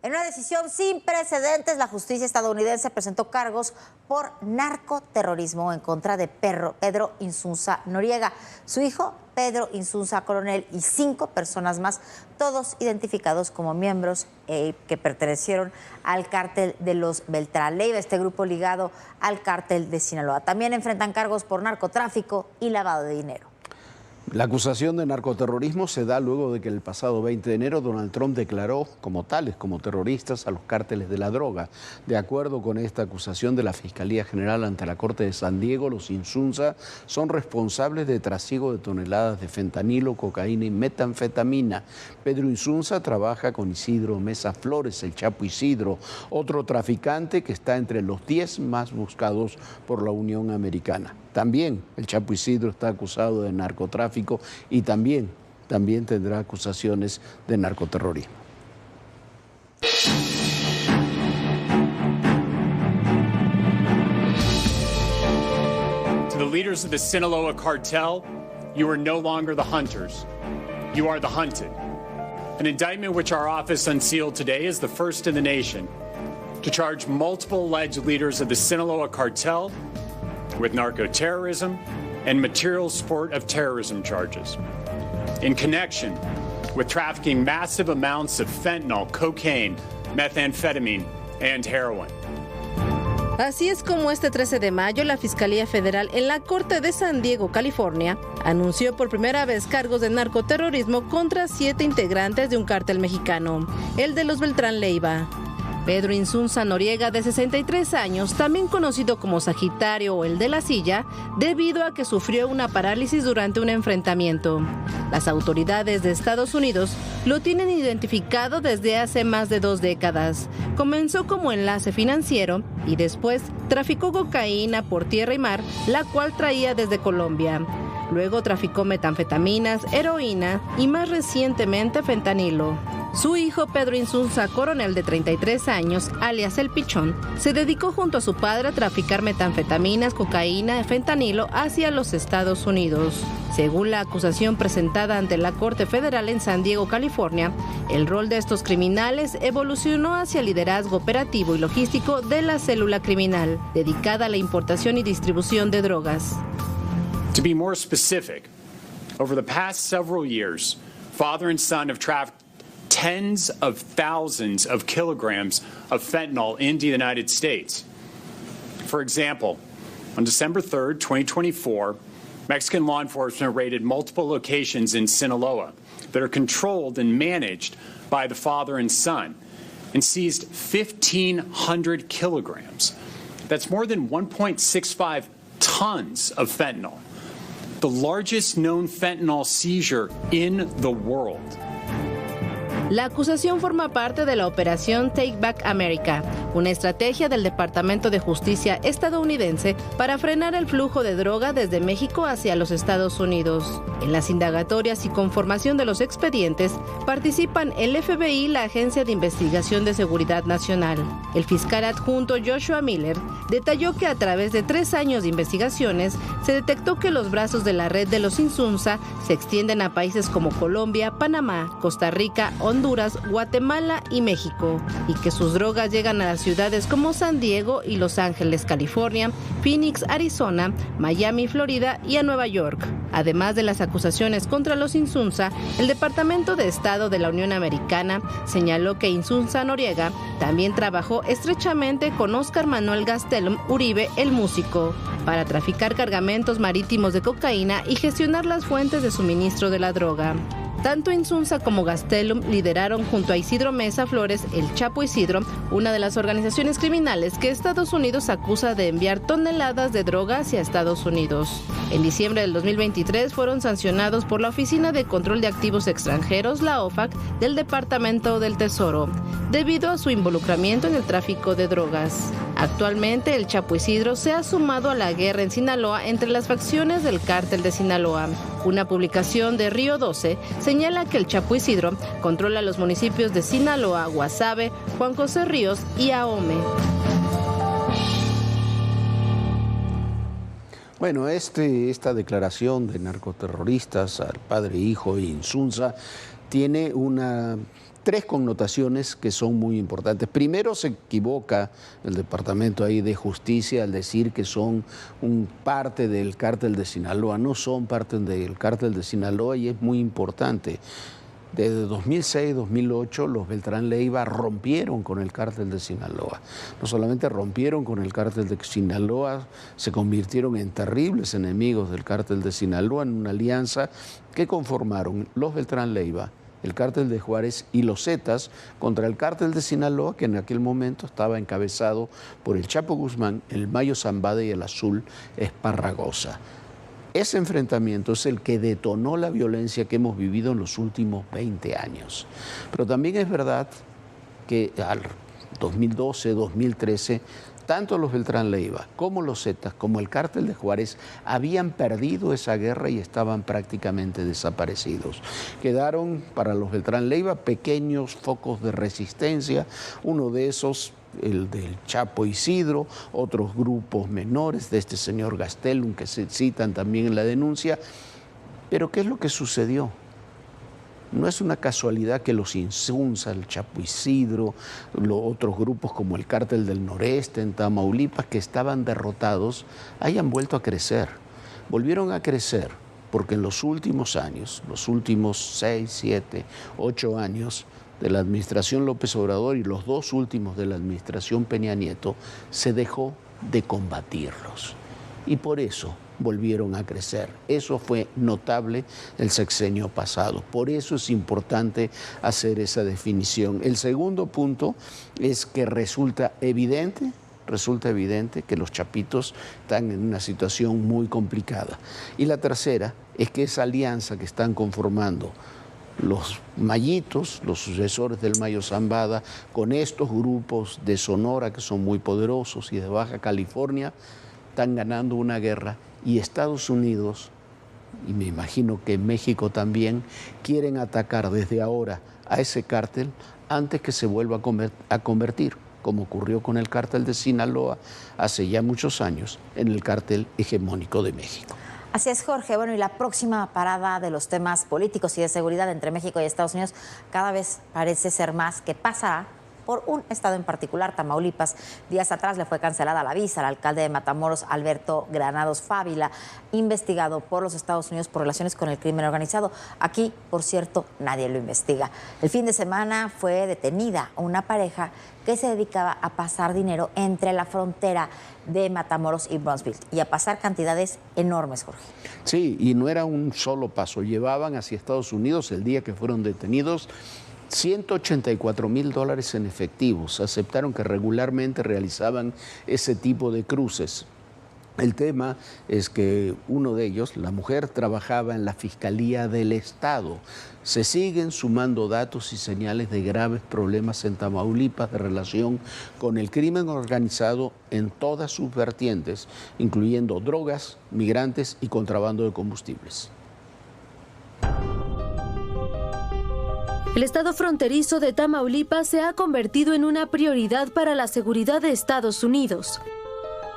En una decisión sin precedentes, la justicia estadounidense presentó cargos por narcoterrorismo en contra de Pedro Insunza Noriega, su hijo Pedro Insunza Coronel y 5 personas más, todos identificados como miembros que pertenecieron al cártel de los Beltrán Leiva, este grupo ligado al cártel de Sinaloa. También enfrentan cargos por narcotráfico y lavado de dinero. La acusación de narcoterrorismo se da luego de que el pasado 20 de enero Donald Trump declaró como tales, como terroristas, a los cárteles de la droga. De acuerdo con esta acusación de la Fiscalía General ante la Corte de San Diego, los Insunza son responsables de trasiego de toneladas de fentanilo, cocaína y metanfetamina. Pedro Insunza trabaja con Isidro Mesa Flores, el Chapo Isidro, otro traficante que está entre los 10 más buscados por la Unión Americana. También el Chapo Isidro está acusado de narcotráfico y también tendrá acusaciones de narcoterrorismo. To the leaders of the Sinaloa cartel, you are no longer the hunters. You are the hunted. An indictment which our office unsealed today is the first in the nation to charge multiple alleged leaders of the Sinaloa cartel with narco-terrorism and material support of terrorism charges in connection with trafficking massive amounts of fentanyl, cocaine, methamphetamine, and heroin. Así es como este 13 de mayo la Fiscalía Federal en la Corte de San Diego, California, anunció por primera vez cargos de narcoterrorismo contra 7 integrantes de un cártel mexicano, el de los Beltrán Leiva. Pedro Insunza Noriega, de 63 años, también conocido como Sagitario o el de la silla, debido a que sufrió una parálisis durante un enfrentamiento. Las autoridades de Estados Unidos lo tienen identificado desde hace más de 2 décadas. Comenzó como enlace financiero y después traficó cocaína por tierra y mar, la cual traía desde Colombia. Luego traficó metanfetaminas, heroína y más recientemente fentanilo. Su hijo Pedro Insunza Coronel, de 33 años, alias El Pichón, se dedicó junto a su padre a traficar metanfetaminas, cocaína y fentanilo hacia los Estados Unidos. Según la acusación presentada ante la Corte Federal en San Diego, California, el rol de estos criminales evolucionó hacia el liderazgo operativo y logístico de la célula criminal, dedicada a la importación y distribución de drogas. To be more specific, over the past several years, father and son have trafficked tens of thousands of kilograms of fentanyl into the United States. For example, on December 3rd, 2024, Mexican law enforcement raided multiple locations in Sinaloa that are controlled and managed by the father and son and seized 1,500 kilograms. That's more than 1.65 tons of fentanyl, the largest known fentanyl seizure in the world. La acusación forma parte de la operación Take Back America, una estrategia del Departamento de Justicia estadounidense para frenar el flujo de droga desde México hacia los Estados Unidos. En las indagatorias y conformación de los expedientes participan el FBI y la Agencia de Investigación de Seguridad Nacional. El fiscal adjunto Joshua Miller detalló que a través de 3 años de investigaciones se detectó que los brazos de la red de los Insunza se extienden a países como Colombia, Panamá, Costa Rica, Honduras, Guatemala y México, y que sus drogas llegan a las ciudades como San Diego y Los Ángeles, California, Phoenix, Arizona, Miami, Florida y a Nueva York. Además de las acusaciones contra los Insunza, el Departamento de Estado de la Unión Americana señaló que Insunza Noriega también trabajó estrechamente con Óscar Manuel Gastelum Uribe, el músico, para traficar cargamentos marítimos de cocaína y gestionar las fuentes de suministro de la droga. Tanto Insunza como Gastelum lideraron junto a Isidro Mesa Flores el Chapo Isidro, una de las organizaciones criminales que Estados Unidos acusa de enviar toneladas de droga hacia Estados Unidos. En diciembre del 2023 fueron sancionados por la Oficina de Control de Activos Extranjeros, la OFAC, del Departamento del Tesoro, debido a su involucramiento en el tráfico de drogas. Actualmente el Chapo Isidro se ha sumado a la guerra en Sinaloa entre las facciones del cártel de Sinaloa. Una publicación de Río 12 señala que el Chapo Isidro controla los municipios de Sinaloa, Guasave, Juan José Ríos y Ahome. Bueno, esta declaración de narcoterroristas al padre, hijo e Insunza tiene una tres connotaciones que son muy importantes. Primero, se equivoca el Departamento ahí de Justicia al decir que son parte del cártel de Sinaloa. No son parte del cártel de Sinaloa y es muy importante. Desde 2006-2008 los Beltrán Leiva rompieron con el cártel de Sinaloa. No solamente rompieron con el cártel de Sinaloa, se convirtieron en terribles enemigos del cártel de Sinaloa en una alianza que conformaron los Beltrán Leiva, el cártel de Juárez y los Zetas contra el cártel de Sinaloa, que en aquel momento estaba encabezado por el Chapo Guzmán, el Mayo Zambada y el Azul Esparragosa. Ese enfrentamiento es el que detonó la violencia que hemos vivido en los últimos 20 años. Pero también es verdad que al 2012, 2013, tanto los Beltrán Leiva como los Zetas, como el cártel de Juárez, habían perdido esa guerra y estaban prácticamente desaparecidos. Quedaron para los Beltrán Leiva pequeños focos de resistencia, uno de esos el del Chapo Isidro, otros grupos menores de este señor Gastelum que se citan también en la denuncia. Pero ¿qué es lo que sucedió? No es una casualidad que los Insunza, el Chapo Isidro, los otros grupos como el Cártel del Noreste en Tamaulipas, que estaban derrotados, hayan vuelto a crecer. Volvieron a crecer porque en los últimos años, los últimos 6, 7, 8 años, de la administración López Obrador y los 2 últimos de la administración Peña Nieto, se dejó de combatirlos. Y por eso volvieron a crecer. Eso fue notable el sexenio pasado. Por eso es importante hacer esa definición. El segundo punto es que resulta evidente que los chapitos están en una situación muy complicada. Y la tercera es que esa alianza que están conformando los mayitos, los sucesores del Mayo Zambada, con estos grupos de Sonora que son muy poderosos y de Baja California, están ganando una guerra y Estados Unidos, y me imagino que México también, quieren atacar desde ahora a ese cártel antes que se vuelva a convertir, como ocurrió con el cártel de Sinaloa hace ya muchos años, en el cártel hegemónico de México. Así es, Jorge. Bueno, y la próxima parada de los temas políticos y de seguridad entre México y Estados Unidos cada vez parece ser más que pasará por un estado en particular, Tamaulipas. Días atrás le fue cancelada la visa al alcalde de Matamoros, Alberto Granados Fávila, investigado por los Estados Unidos por relaciones con el crimen organizado. Aquí, por cierto, nadie lo investiga. El fin de semana fue detenida una pareja que se dedicaba a pasar dinero entre la frontera de Matamoros y Brownsville y a pasar cantidades enormes, Jorge. Sí, y no era un solo paso. Llevaban hacia Estados Unidos el día que fueron detenidos $184,000 en efectivos. Aceptaron que regularmente realizaban ese tipo de cruces. El tema es que uno de ellos, la mujer, trabajaba en la Fiscalía del Estado. Se siguen sumando datos y señales de graves problemas en Tamaulipas de relación con el crimen organizado en todas sus vertientes, incluyendo drogas, migrantes y contrabando de combustibles. El estado fronterizo de Tamaulipas se ha convertido en una prioridad para la seguridad de Estados Unidos.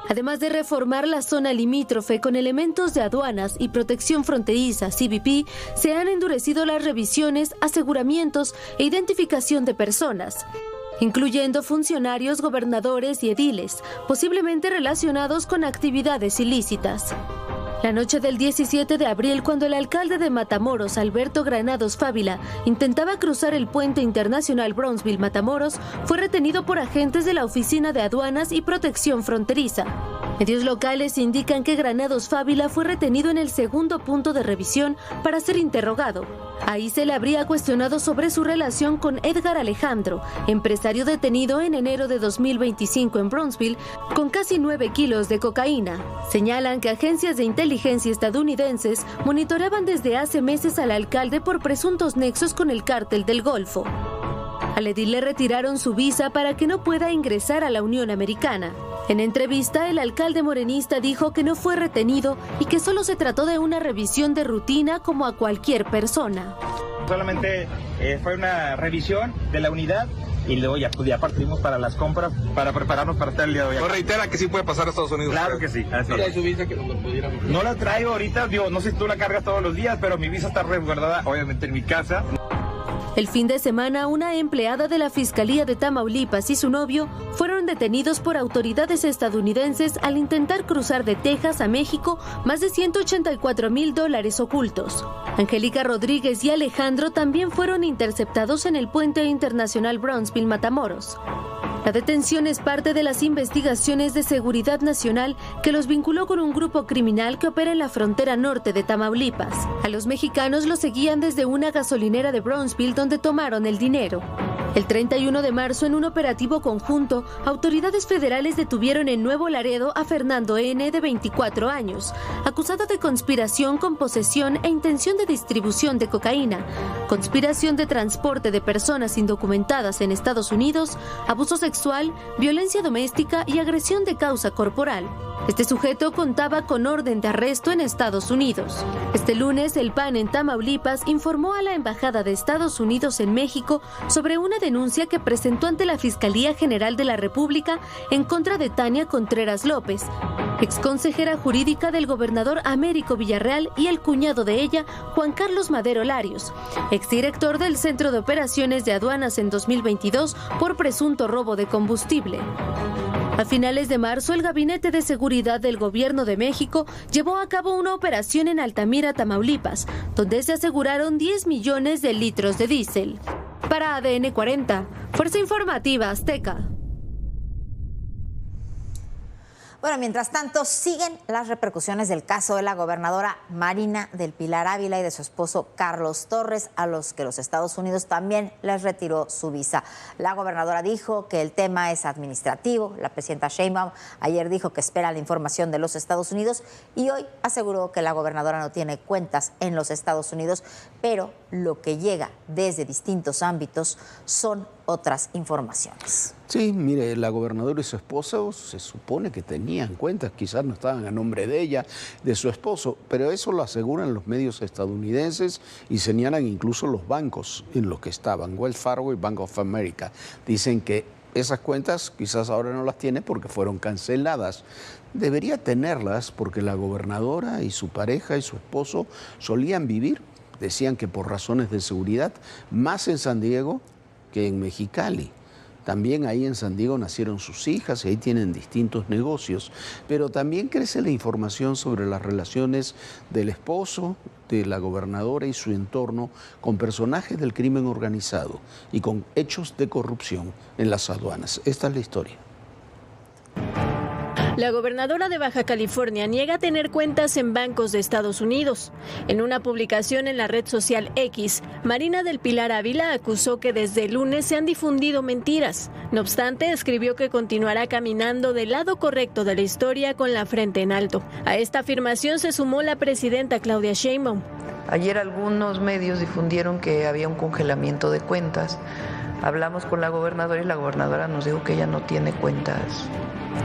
Además de reformar la zona limítrofe con elementos de aduanas y protección fronteriza CBP, se han endurecido las revisiones, aseguramientos e identificación de personas, incluyendo funcionarios, gobernadores y ediles, posiblemente relacionados con actividades ilícitas. La noche del 17 de abril, cuando el alcalde de Matamoros, Alberto Granados Fávila, intentaba cruzar el puente internacional Brownsville-Matamoros, fue retenido por agentes de la Oficina de Aduanas y Protección Fronteriza. Medios locales indican que Granados Fávila fue retenido en el segundo punto de revisión para ser interrogado. Ahí se le habría cuestionado sobre su relación con Edgar Alejandro, empresario detenido en enero de 2025 en Brownsville, con casi 9 kilos de cocaína. Señalan que agencias de inteligencia estadounidenses monitoreaban desde hace meses al alcalde por presuntos nexos con el cártel del Golfo. Al edil le retiraron su visa para que no pueda ingresar a la Unión Americana. En entrevista, el alcalde morenista dijo que no fue retenido y que solo se trató de una revisión de rutina como a cualquier persona. Solamente fue una revisión de la unidad y luego ya partimos para las compras para prepararnos para estar el día de hoy. ¿No reitera que sí puede pasar a Estados Unidos? Claro que sí. ¿Trae su visa que nos lo pudiéramos? No la traigo ahorita, digo, no sé si tú la cargas todos los días, pero mi visa está resguardada obviamente en mi casa. El fin de semana, una empleada de la Fiscalía de Tamaulipas y su novio fueron detenidos por autoridades estadounidenses al intentar cruzar de Texas a México más de $184,000 ocultos. Angélica Rodríguez y Alejandro también fueron interceptados en el puente internacional Brownsville-Matamoros. La detención es parte de las investigaciones de seguridad nacional que los vinculó con un grupo criminal que opera en la frontera norte de Tamaulipas. A los mexicanos los seguían desde una gasolinera de Brownsville donde tomaron el dinero. El 31 de marzo, en un operativo conjunto, autoridades federales detuvieron en Nuevo Laredo a Fernando N., de 24 años, acusado de conspiración con posesión e intención de distribución de cocaína, conspiración de transporte de personas indocumentadas en Estados Unidos, abuso sexual, violencia doméstica y agresión de causa corporal. Este sujeto contaba con orden de arresto en Estados Unidos. Este lunes, el PAN en Tamaulipas informó a la Embajada de Estados Unidos en México sobre una denuncia que presentó ante la Fiscalía General de la República en contra de Tania Contreras López, exconsejera jurídica del gobernador Américo Villarreal, y el cuñado de ella, Juan Carlos Madero Larios, exdirector del Centro de Operaciones de Aduanas en 2022 por presunto robo de combustible. A finales de marzo, el Gabinete de Seguridad del Gobierno de México llevó a cabo una operación en Altamira, Tamaulipas, donde se aseguraron 10 millones de litros de diésel. Para ADN 40, Fuerza Informativa Azteca. Bueno, mientras tanto, siguen las repercusiones del caso de la gobernadora Marina del Pilar Ávila y de su esposo Carlos Torres, a los que los Estados Unidos también les retiró su visa. La gobernadora dijo que el tema es administrativo. La presidenta Sheinbaum ayer dijo que espera la información de los Estados Unidos y hoy aseguró que la gobernadora no tiene cuentas en los Estados Unidos, pero lo que llega desde distintos ámbitos son otras informaciones. Sí, mire, la gobernadora y su esposo se supone que tenían cuentas, quizás no estaban a nombre de ella, de su esposo, pero eso lo aseguran los medios estadounidenses y señalan incluso los bancos en los que estaban, Wells Fargo y Bank of America. Dicen que esas cuentas quizás ahora no las tiene porque fueron canceladas. Debería tenerlas porque la gobernadora y su pareja y su esposo solían vivir, decían que por razones de seguridad, más en San Diego que en Mexicali. También ahí en San Diego nacieron sus hijas y ahí tienen distintos negocios. Pero también crece la información sobre las relaciones del esposo, de la gobernadora y su entorno con personajes del crimen organizado y con hechos de corrupción en las aduanas. Esta es la historia. La gobernadora de Baja California niega tener cuentas en bancos de Estados Unidos. En una publicación en la red social X, Marina del Pilar Ávila acusó que desde el lunes se han difundido mentiras. No obstante, escribió que continuará caminando del lado correcto de la historia con la frente en alto. A esta afirmación se sumó la presidenta Claudia Sheinbaum. Ayer algunos medios difundieron que había un congelamiento de cuentas. Hablamos con la gobernadora y la gobernadora nos dijo que ella no tiene cuentas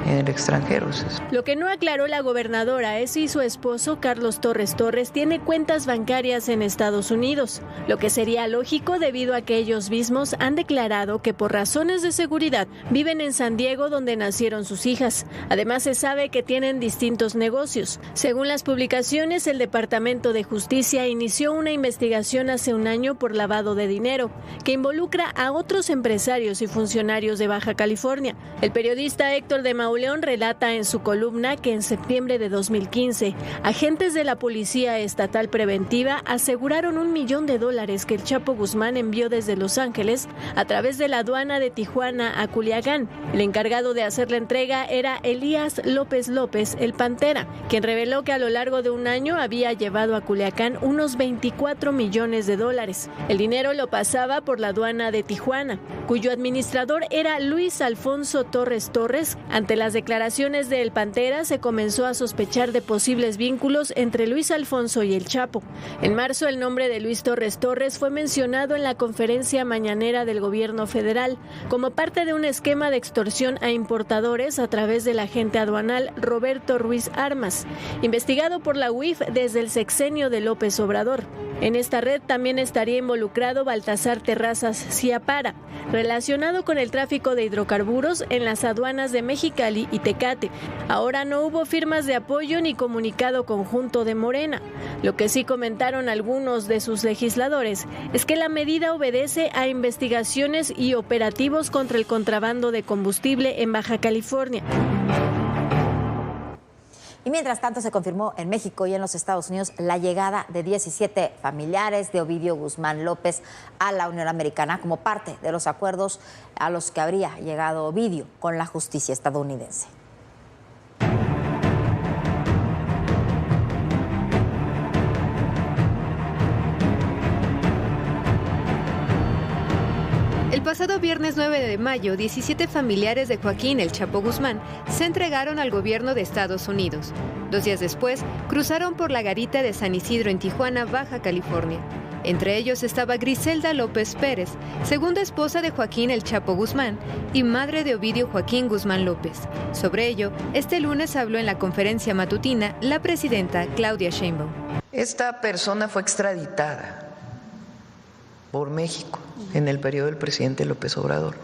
en el extranjero. Lo que no aclaró la gobernadora es si su esposo, Carlos Torres Torres, tiene cuentas bancarias en Estados Unidos, lo que sería lógico debido a que ellos mismos han declarado que por razones de seguridad viven en San Diego, donde nacieron sus hijas. Además, se sabe que tienen distintos negocios. Según las publicaciones, el Departamento de Justicia inició una investigación hace un año por lavado de dinero, que involucra a otros empresarios y funcionarios de Baja California. El periodista Héctor de Mauleón relata en su columna que en septiembre de 2015, agentes de la Policía Estatal Preventiva aseguraron $1 millón que el Chapo Guzmán envió desde Los Ángeles a través de la aduana de Tijuana a Culiacán. El encargado de hacer la entrega era Elías López López, el Pantera, quien reveló que a lo largo de un año había llevado a Culiacán unos $24 millones. El dinero lo pasaba por la aduana de Tijuana, cuyo administrador era Luis Alfonso Torres Torres. Ante las declaraciones de El Pantera, se comenzó a sospechar de posibles vínculos entre Luis Alfonso y el Chapo. En marzo, el nombre de Luis Torres Torres fue mencionado en la conferencia mañanera del gobierno federal como parte de un esquema de extorsión a importadores a través del agente aduanal Roberto Ruiz Armas, investigado por la UIF desde el sexenio de López Obrador. En esta red también estaría involucrado Baltasar Terrazas Ciapara, Sonora, relacionado con el tráfico de hidrocarburos en las aduanas de Mexicali y Tecate. Ahora no hubo firmas de apoyo ni comunicado conjunto de Morena. Lo que sí comentaron algunos de sus legisladores es que la medida obedece a investigaciones y operativos contra el contrabando de combustible en Baja California. Y mientras tanto se confirmó en México y en los Estados Unidos la llegada de 17 familiares de Ovidio Guzmán López a la Unión Americana como parte de los acuerdos a los que habría llegado Ovidio con la justicia estadounidense. El pasado viernes 9 de mayo, 17 familiares de Joaquín El Chapo Guzmán se entregaron al gobierno de Estados Unidos. 2 días después, cruzaron por la garita de San Isidro en Tijuana, Baja California. Entre ellos estaba Griselda López Pérez, segunda esposa de Joaquín El Chapo Guzmán y madre de Ovidio Joaquín Guzmán López. Sobre ello, este lunes habló en la conferencia matutina la presidenta Claudia Sheinbaum. Esta persona fue extraditada por México en el periodo del presidente López Obrador.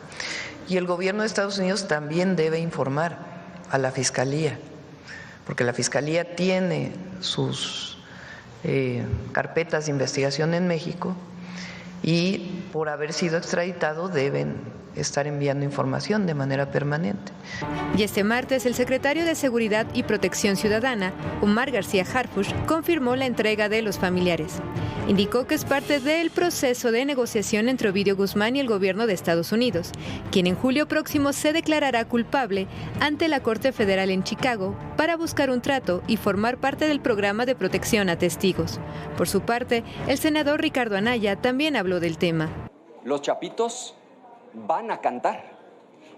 Y el gobierno de Estados Unidos también debe informar a la Fiscalía, porque la Fiscalía tiene sus carpetas de investigación en México y por haber sido extraditado deben estar enviando información de manera permanente. Y este martes, el secretario de Seguridad y Protección Ciudadana, Omar García Harfuch, confirmó la entrega de los familiares. Indicó que es parte del proceso de negociación entre Ovidio Guzmán y el gobierno de Estados Unidos, quien en julio próximo se declarará culpable ante la Corte Federal en Chicago para buscar un trato y formar parte del programa de protección a testigos. Por su parte, el senador Ricardo Anaya también habló del tema. Los chapitos van a cantar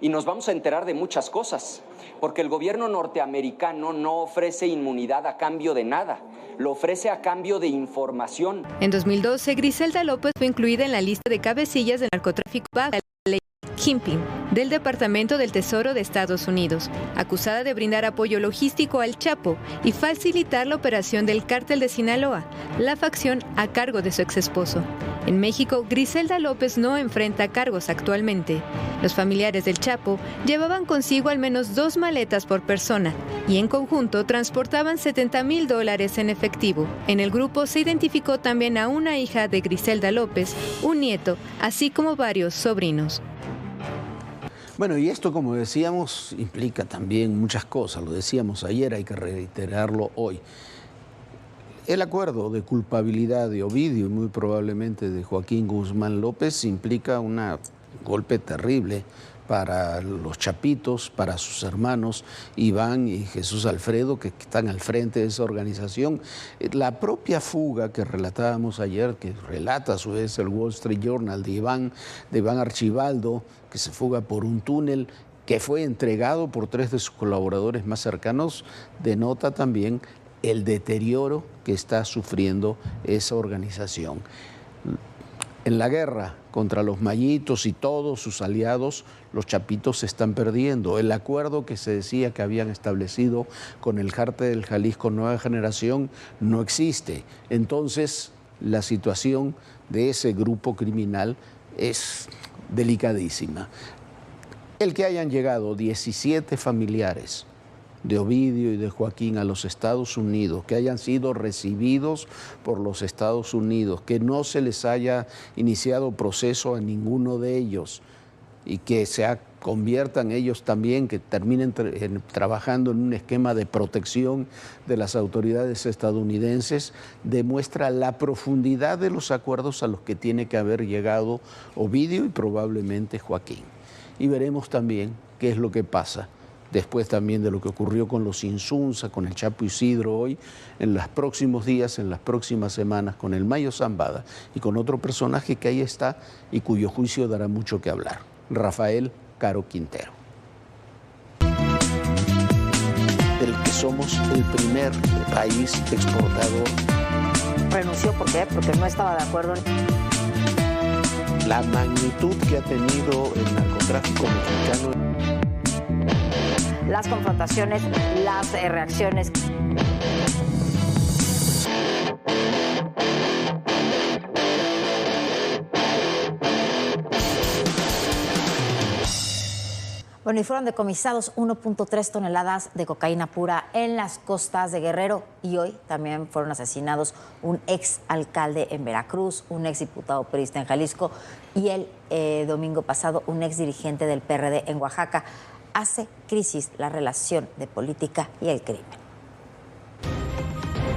y nos vamos a enterar de muchas cosas, porque el gobierno norteamericano no ofrece inmunidad a cambio de nada, lo ofrece a cambio de información. En 2012, Griselda López fue incluida en la lista de cabecillas de narcotráfico bajo la ley Kingpin del Departamento del Tesoro de Estados Unidos, acusada de brindar apoyo logístico al Chapo y facilitar la operación del Cártel de Sinaloa, la facción a cargo de su exesposo. En México, Griselda López no enfrenta cargos actualmente. Los familiares del Chapo llevaban consigo al menos 2 maletas por persona y en conjunto transportaban $70,000 en efectivo. En el grupo se identificó también a una hija de Griselda López, un nieto, así como varios sobrinos. Bueno, y esto, como decíamos, implica también muchas cosas. Lo decíamos ayer, hay que reiterarlo hoy. El acuerdo de culpabilidad de Ovidio y muy probablemente de Joaquín Guzmán López implica un golpe terrible para los chapitos, para sus hermanos Iván y Jesús Alfredo, que están al frente de esa organización. La propia fuga que relatábamos ayer, que relata a su vez el Wall Street Journal de Iván Archibaldo, que se fuga por un túnel que fue entregado por 3 de sus colaboradores más cercanos, denota también el deterioro que está sufriendo esa organización. En la guerra contra los mayitos y todos sus aliados, los chapitos se están perdiendo. El acuerdo que se decía que habían establecido con el Cártel del Jalisco Nueva Generación no existe. Entonces, la situación de ese grupo criminal es delicadísima. El que hayan llegado 17 familiares de Ovidio y de Joaquín a los Estados Unidos, que hayan sido recibidos por los Estados Unidos, que no se les haya iniciado proceso a ninguno de ellos y que conviertan ellos también, que terminen trabajando en un esquema de protección de las autoridades estadounidenses, demuestra la profundidad de los acuerdos a los que tiene que haber llegado Ovidio y probablemente Joaquín. Y veremos también qué es lo que pasa después también de lo que ocurrió con los Insunza, con el Chapo Isidro hoy, en los próximos días, en las próximas semanas, con el Mayo Zambada y con otro personaje que ahí está y cuyo juicio dará mucho que hablar, Rafael Caro Quintero, del que somos el primer país exportador. ¿Renunció por qué? Porque no estaba de acuerdo en la magnitud que ha tenido el narcotráfico mexicano. Las confrontaciones, las reacciones. Bueno, y fueron decomisados 1.3 toneladas de cocaína pura en las costas de Guerrero. Y hoy también fueron asesinados un ex alcalde en Veracruz, un ex diputado priista en Jalisco y el domingo pasado un ex dirigente del PRD en Oaxaca. Hace crisis la relación de política y el crimen.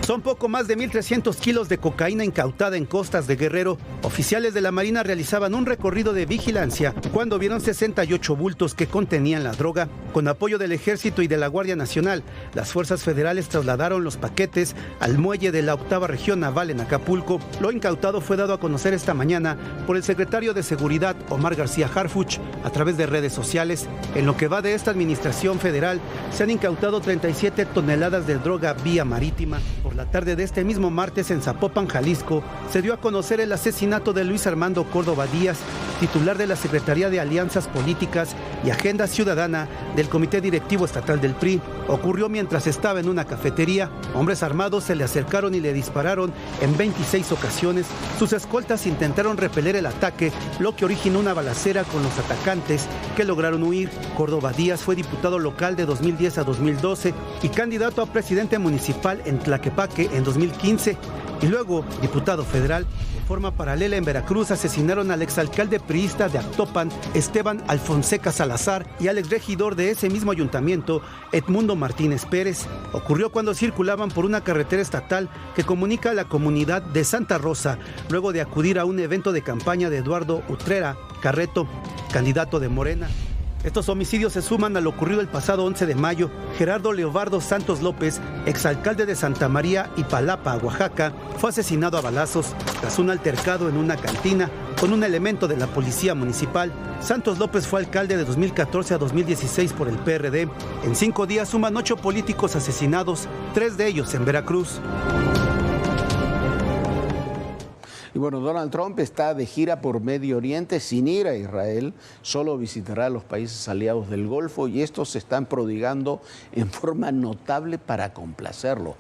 Son poco más de 1.300 kilos de cocaína incautada en costas de Guerrero. Oficiales de la Marina realizaban un recorrido de vigilancia cuando vieron 68 bultos que contenían la droga. Con apoyo del Ejército y de la Guardia Nacional, las fuerzas federales trasladaron los paquetes al muelle de la 8ª Región Naval en Acapulco. Lo incautado fue dado a conocer esta mañana por el secretario de Seguridad, Omar García Harfuch, a través de redes sociales. En lo que va de esta administración federal, se han incautado 37 toneladas de droga vía marítima. Por la tarde de este mismo martes en Zapopan, Jalisco, se dio a conocer el asesinato de Luis Armando Córdoba Díaz, titular de la Secretaría de Alianzas Políticas y Agenda Ciudadana del Comité Directivo Estatal del PRI. Ocurrió mientras estaba en una cafetería. Hombres armados se le acercaron y le dispararon en 26 ocasiones. Sus escoltas intentaron repeler el ataque, lo que originó una balacera con los atacantes que lograron huir. Córdoba Díaz fue diputado local de 2010 a 2012 y candidato a presidente municipal en Tlaquepaque en 2015 y luego diputado federal. De forma paralela en Veracruz asesinaron al exalcalde priista de Actopan, Esteban Alfonseca Salazar, y al exregidor de ese mismo ayuntamiento, Edmundo Martínez Pérez. Ocurrió cuando circulaban por una carretera estatal que comunica a la comunidad de Santa Rosa, luego de acudir a un evento de campaña de Eduardo Utrera Carreto, candidato de Morena. Estos homicidios se suman a lo ocurrido el pasado 11 de mayo. Gerardo Leobardo Santos López, exalcalde de Santa María Ipalapa, Oaxaca, fue asesinado a balazos tras un altercado en una cantina con un elemento de la policía municipal. Santos López fue alcalde de 2014 a 2016 por el PRD. En 5 días suman 8 políticos asesinados, 3 de ellos en Veracruz. Y bueno, Donald Trump está de gira por Medio Oriente sin ir a Israel, solo visitará los países aliados del Golfo y estos se están prodigando en forma notable para complacerlo.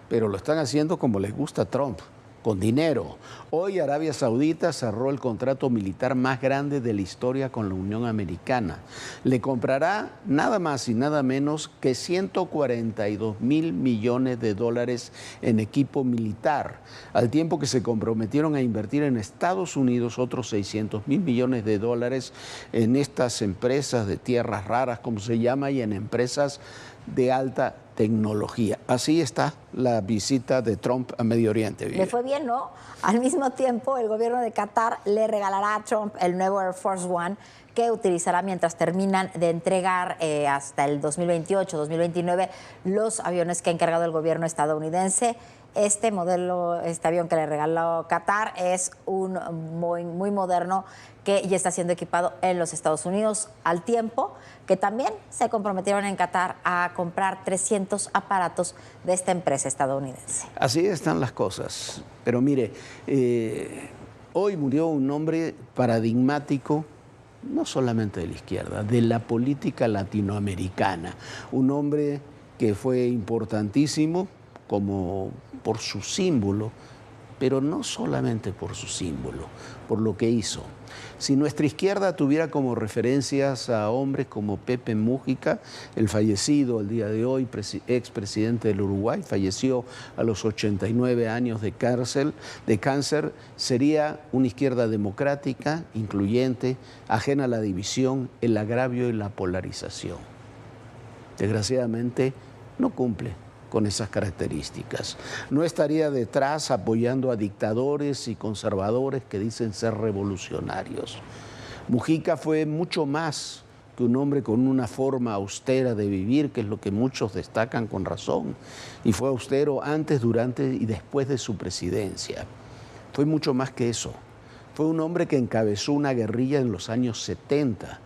Pero lo están haciendo como les gusta a Trump, con dinero. Hoy Arabia Saudita cerró el contrato militar más grande de la historia con la Unión Americana. Le comprará nada más y nada menos que 142.000 millones de dólares en equipo militar, al tiempo que se comprometieron a invertir en Estados Unidos otros 600.000 millones de dólares en estas empresas de tierras raras, como se llama, y en empresas de alta tecnología. Así está la visita de Trump a Medio Oriente. Le fue bien, ¿no? Al mismo tiempo, el gobierno de Qatar le regalará a Trump el nuevo Air Force One que utilizará mientras terminan de entregar hasta el 2028-2029 los aviones que ha encargado el gobierno estadounidense. Este modelo, este avión que le regaló Qatar es un muy moderno que ya está siendo equipado en los Estados Unidos, al tiempo que también se comprometieron en Qatar a comprar 300 aparatos de esta empresa estadounidense. Así están las cosas. Pero mire, hoy murió un hombre paradigmático, no solamente de la izquierda, de la política latinoamericana. Un hombre que fue importantísimo como por su símbolo, pero no solamente por su símbolo, por lo que hizo. Si nuestra izquierda tuviera como referencias a hombres como Pepe Mújica, el fallecido el día de hoy, expresidente del Uruguay, falleció a los 89 años de cáncer, sería una izquierda democrática, incluyente, ajena a la división, el agravio y la polarización. Desgraciadamente, no cumple con esas características. No estaría detrás apoyando a dictadores y conservadores que dicen ser revolucionarios. Mujica fue mucho más que un hombre con una forma austera de vivir, que es lo que muchos destacan con razón, y fue austero antes, durante y después de su presidencia. Fue mucho más que eso. Fue un hombre que encabezó una guerrilla en los años 70,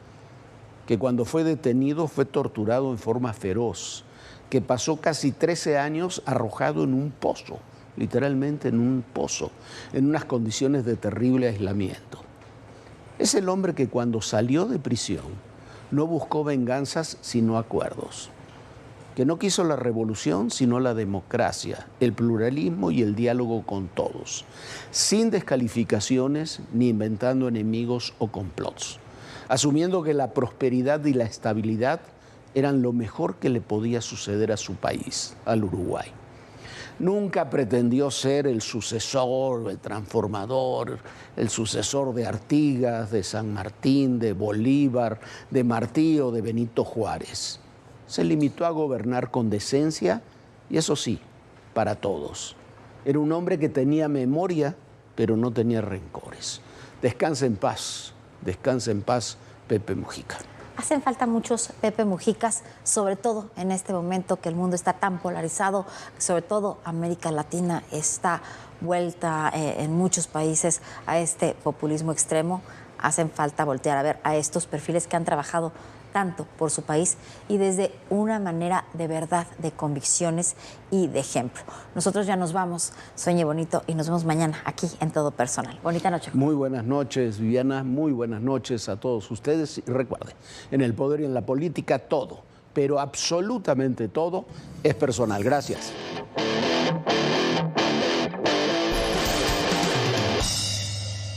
que cuando fue detenido fue torturado en forma feroz, que pasó casi 13 años arrojado en un pozo, literalmente en un pozo, en unas condiciones de terrible aislamiento. Es el hombre que cuando salió de prisión no buscó venganzas sino acuerdos, que no quiso la revolución sino la democracia, el pluralismo y el diálogo con todos, sin descalificaciones ni inventando enemigos o complots. asumiendo que la prosperidad y la estabilidad eran lo mejor que le podía suceder a su país, al Uruguay. Nunca pretendió ser el sucesor, el transformador, el sucesor de Artigas, de San Martín, de Bolívar, de Martí o de Benito Juárez. Se limitó a gobernar con decencia y, eso sí, para todos. Era un hombre que tenía memoria, pero no tenía rencores. Descansa en paz, Pepe Mujica. Hacen falta muchos Pepe Mujicas, sobre todo en este momento que el mundo está tan polarizado, sobre todo América Latina está vuelta en muchos países a este populismo extremo. Hacen falta voltear a ver a estos perfiles que han trabajado tanto por su país y desde una manera de verdad, de convicciones y de ejemplo. Nosotros ya nos vamos, sueñe bonito y nos vemos mañana aquí en Todo Personal. Bonita noche. Muy buenas noches, Viviana, muy buenas noches a todos ustedes. Y recuerden, en el poder y en la política todo, pero absolutamente todo es personal. Gracias.